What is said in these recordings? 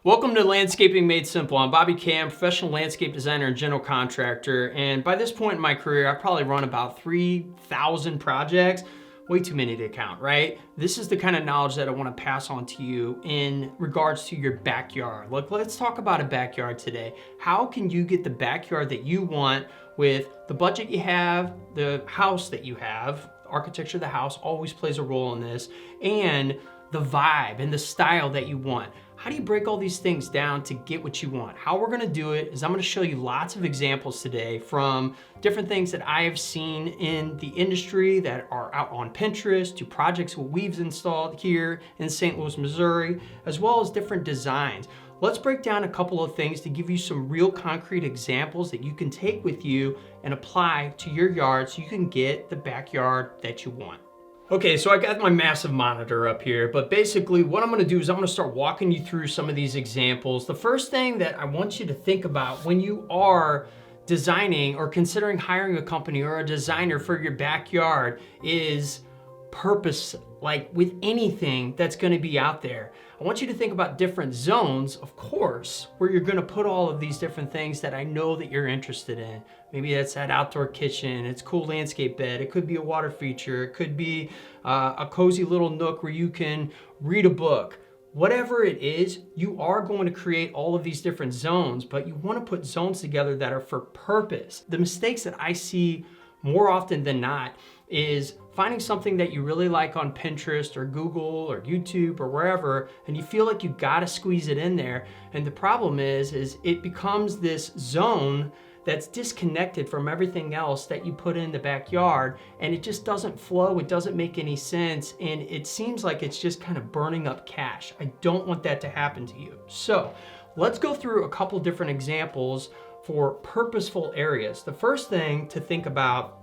Welcome to Landscaping Made Simple. I'm Bobby Cam, professional landscape designer and general contractor. And by this point in my career, I've probably run about 3,000 projects. Way too many to count, right? This is the kind of knowledge that I want to pass on to you in regards to your backyard. Look, let's talk about a backyard today. How can you get the backyard that you want with the budget you have, the house that you have? Architecture of the house always plays a role in this, and the vibe and the style that you want. How do you break all these things down to get what you want? How we're gonna do it is I'm gonna show you lots of examples today from different things that I have seen in the industry that are out on Pinterest to projects we've installed here in St. Louis, Missouri, as well as different designs. Let's break down a couple of things to give you some real concrete examples that you can take with you and apply to your yard so you can get the backyard that you want. Okay, so I got my massive monitor up here, but basically what I'm gonna do is I'm gonna start walking you through some of these examples. The first thing that I want you to think about when you are designing or considering hiring a company or a designer for your backyard is purpose. Like with anything that's gonna be out there, I want you to think about different zones, of course, where you're gonna put all of these different things that I know that you're interested in. Maybe that's that outdoor kitchen, it's a cool landscape bed, it could be a water feature, it could be a cozy little nook where you can read a book. Whatever it is, you are going to create all of these different zones, but you wanna put zones together that are for purpose. The mistakes that I see more often than not is finding something that you really like on Pinterest or Google or YouTube or wherever, and you feel like you gotta squeeze it in there. And the problem is it becomes this zone that's disconnected from everything else that you put in the backyard, and it just doesn't flow, it doesn't make any sense, and it seems like it's just kind of burning up cash. I don't want that to happen to you. So let's go through a couple different examples for purposeful areas. The first thing to think about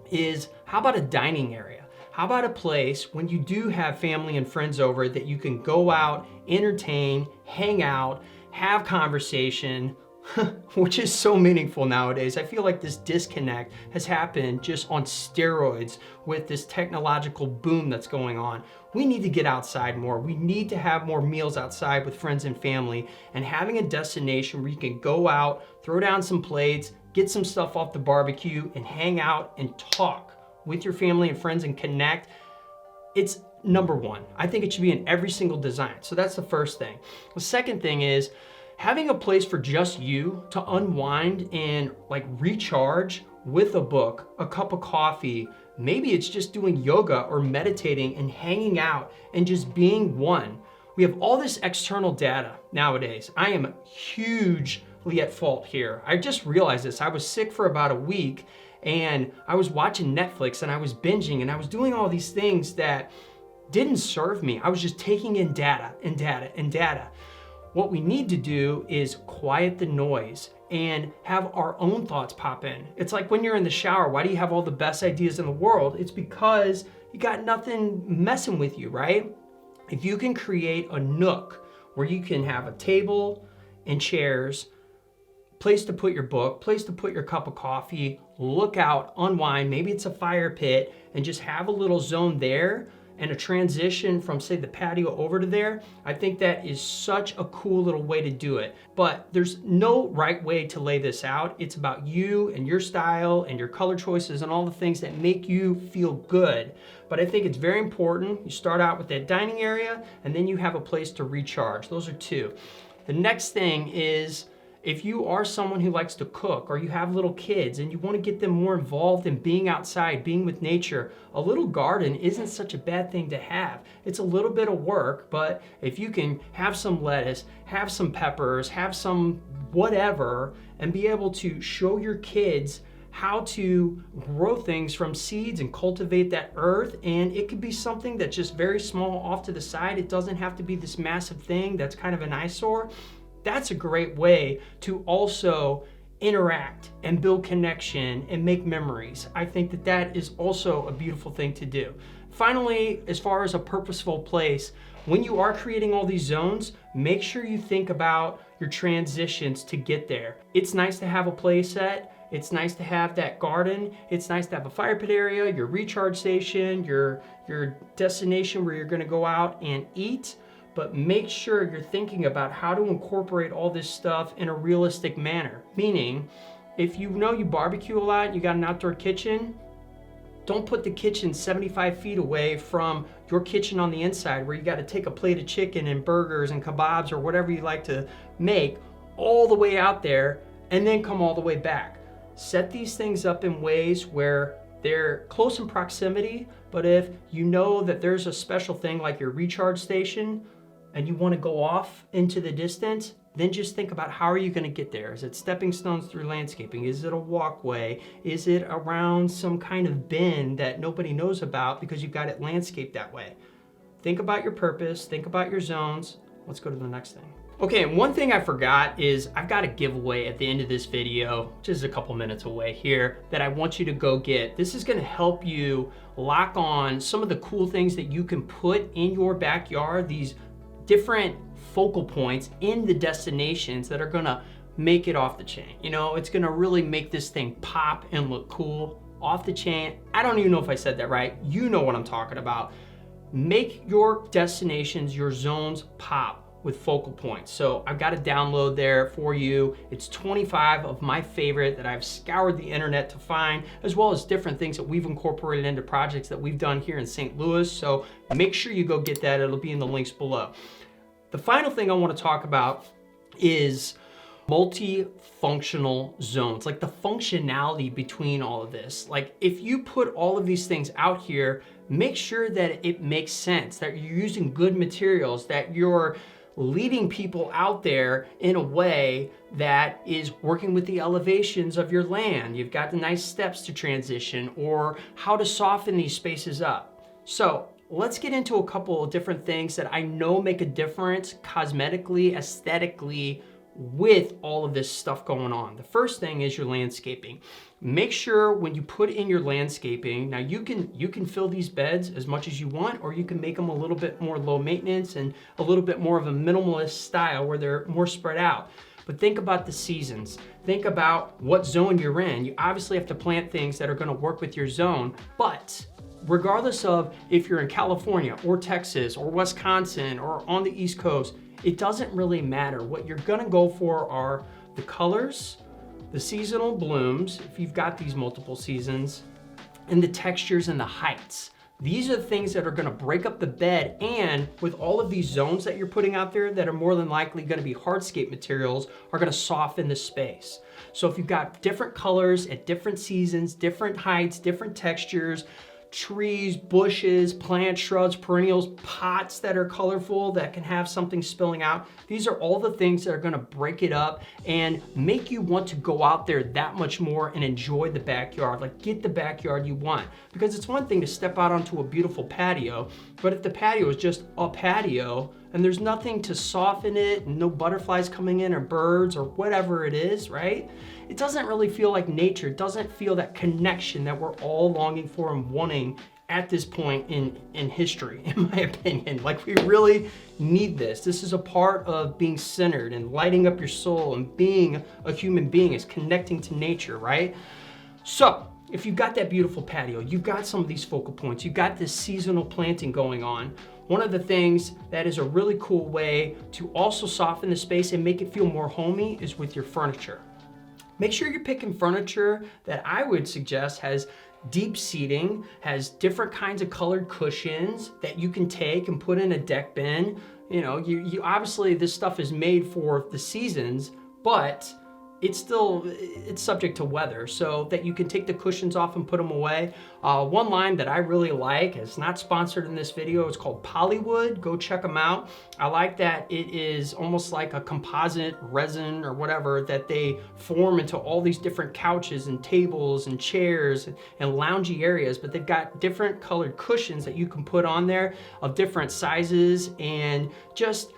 is, how about a dining area? How about a place when you do have family and friends over that you can go out, entertain, hang out, have conversation, which is so meaningful nowadays. I feel like this disconnect has happened just on steroids with this technological boom that's going on. We need to get outside more. We need to have more meals outside with friends and family, and having a destination where you can go out, throw down some plates, get some stuff off the barbecue, and hang out and talk with your family and friends and connect. It's number one. I think it should be in every single design. So that's the first thing. The second thing is having a place for just you to unwind and like recharge with a book, a cup of coffee. Maybe it's just doing yoga or meditating and hanging out and just being one. We have all this external data nowadays. I am hugely at fault here. I just realized this. I was sick for about a week and I was watching Netflix and I was binging and I was doing all these things that didn't serve me. I was just taking in data and data and data. What we need to do is quiet the noise and have our own thoughts pop in. It's like when you're in the shower, why do you have all the best ideas in the world? It's because you got nothing messing with you, right? If you can create a nook where you can have a table and chairs, place to put your book, place to put your cup of coffee, look out, unwind, maybe it's a fire pit, and just have a little zone there and a transition from, say, the patio over to there, I think that is such a cool little way to do it. But there's no right way to lay this out. It's about you and your style and your color choices and all the things that make you feel good. But I think it's very important you start out with that dining area and then you have a place to recharge. Those are two. The next thing is, if you are someone who likes to cook or you have little kids and you want to get them more involved in being outside, being with nature, a little garden isn't such a bad thing to have. It's a little bit of work, but if you can have some lettuce, have some peppers, have some whatever, and be able to show your kids how to grow things from seeds and cultivate that earth, and it could be something that's just very small off to the side. It doesn't have to be this massive thing that's kind of an eyesore. That's a great way to also interact and build connection and make memories. I think that that is also a beautiful thing to do. Finally, as far as a purposeful place, when you are creating all these zones, make sure you think about your transitions to get there. It's nice to have a play set. It's nice to have that garden. It's nice to have a fire pit area, your recharge station, your destination where you're gonna go out and eat. but make sure you're thinking about how to incorporate all this stuff in a realistic manner. Meaning, if you know you barbecue a lot, you got an outdoor kitchen, don't put the kitchen 75 feet away from your kitchen on the inside where you got to take a plate of chicken and burgers and kebabs or whatever you like to make all the way out there and then come all the way back. Set these things up in ways where they're close in proximity, but if you know that there's a special thing like your recharge station and you want to go off into the distance, then just think about how are you going to get there? Is it stepping stones through landscaping? Is it a walkway? Is it around some kind of bend that nobody knows about because you've got it landscaped that way? Think about your purpose, think about your zones. Let's go to the next thing. Okay, and one thing I forgot is I've got a giveaway at the end of this video, which is a couple minutes away here, that I want you to go get. This is gonna help you lock on some of the cool things that you can put in your backyard, these different focal points in the destinations that are gonna make it off the chain. You know, it's gonna really make this thing pop and look cool. Off the chain, I don't even know if I said that right. You know what I'm talking about. Make your destinations, your zones pop with focal points. So I've got a download there for you. It's 25 of my favorite that I've scoured the internet to find, as well as different things that we've incorporated into projects that we've done here in St. Louis. So make sure you go get that. It'll be in the links below. The final thing I want to talk about is multifunctional zones, like the functionality between all of this. Like if you put all of these things out here, make sure that it makes sense, that you're using good materials, that you're leading people out there in a way that is working with the elevations of your land. You've got the nice steps to transition or how to soften these spaces up. So let's get into a couple of different things that I know make a difference cosmetically, aesthetically, with all of this stuff going on. The first thing is your landscaping. Make sure when you put in your landscaping, now you can fill these beds as much as you want, or you can make them a little bit more low maintenance and a little bit more of a minimalist style where they're more spread out. But think about the seasons. Think about what zone you're in. You obviously have to plant things that are gonna work with your zone, but regardless of if you're in California or Texas or Wisconsin or on the East Coast, it doesn't really matter. What you're gonna go for are the colors, the seasonal blooms, if you've got these multiple seasons, and the textures and the heights. These are the things that are gonna break up the bed, and with all of these zones that you're putting out there that are more than likely gonna be hardscape materials, are gonna soften the space. So if you've got different colors at different seasons, different heights, different textures, trees, bushes, plants, shrubs, perennials, pots that are colorful that can have something spilling out. These are all the things that are gonna break it up and make you want to go out there that much more and enjoy the backyard. Like get the backyard you want. Because it's one thing to step out onto a beautiful patio, but if the patio is just a patio and there's nothing to soften it, and no butterflies coming in or birds or whatever it is, right? It doesn't really feel like nature. It doesn't feel that connection that we're all longing for and wanting at this point in history, in my opinion. Like we really need this. This is a part of being centered and lighting up your soul and being a human being is connecting to nature, right? So if you've got that beautiful patio, you've got some of these focal points, you've got this seasonal planting going on, one of the things that is a really cool way to also soften the space and make it feel more homey is with your furniture. Make sure you're picking furniture that I would suggest has deep seating, has different kinds of colored cushions that you can take and put in a deck bin. You know, you obviously this stuff is made for the seasons, but it's subject to weather, so that you can take the cushions off and put them away. One line that I really like, is not sponsored in this video, it's called Polywood. Go check them out. I like that it is almost like a composite resin or whatever that they form into all these different couches and tables and chairs and loungy areas, but they've got different colored cushions that you can put on there of different sizes and just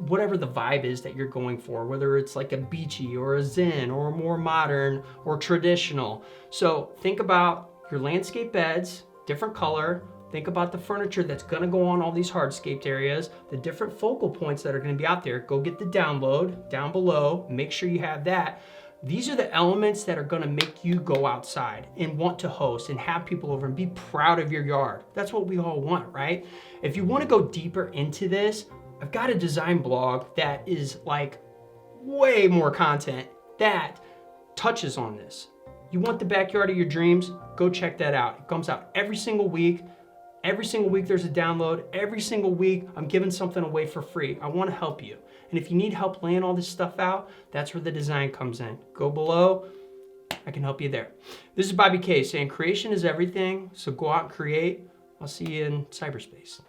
whatever the vibe is that you're going for, whether it's like a beachy or a zen or more modern or traditional. So think about your landscape beds, different color. Think about the furniture that's gonna go on all these hardscaped areas, the different focal points that are gonna be out there. Go get the download down below, make sure you have that. These are the elements that are gonna make you go outside and want to host and have people over and be proud of your yard. That's what we all want, right? If you wanna go deeper into this, I've got a design blog that is like way more content that touches on this. You want the backyard of your dreams? Go check that out. It comes out every single week. Every single week there's a download. Every single week I'm giving something away for free. I want to help you. And if you need help laying all this stuff out, that's where the design comes in. Go below. I can help you there. This is Bobby K saying creation is everything, so go out and create. I'll see you in cyberspace.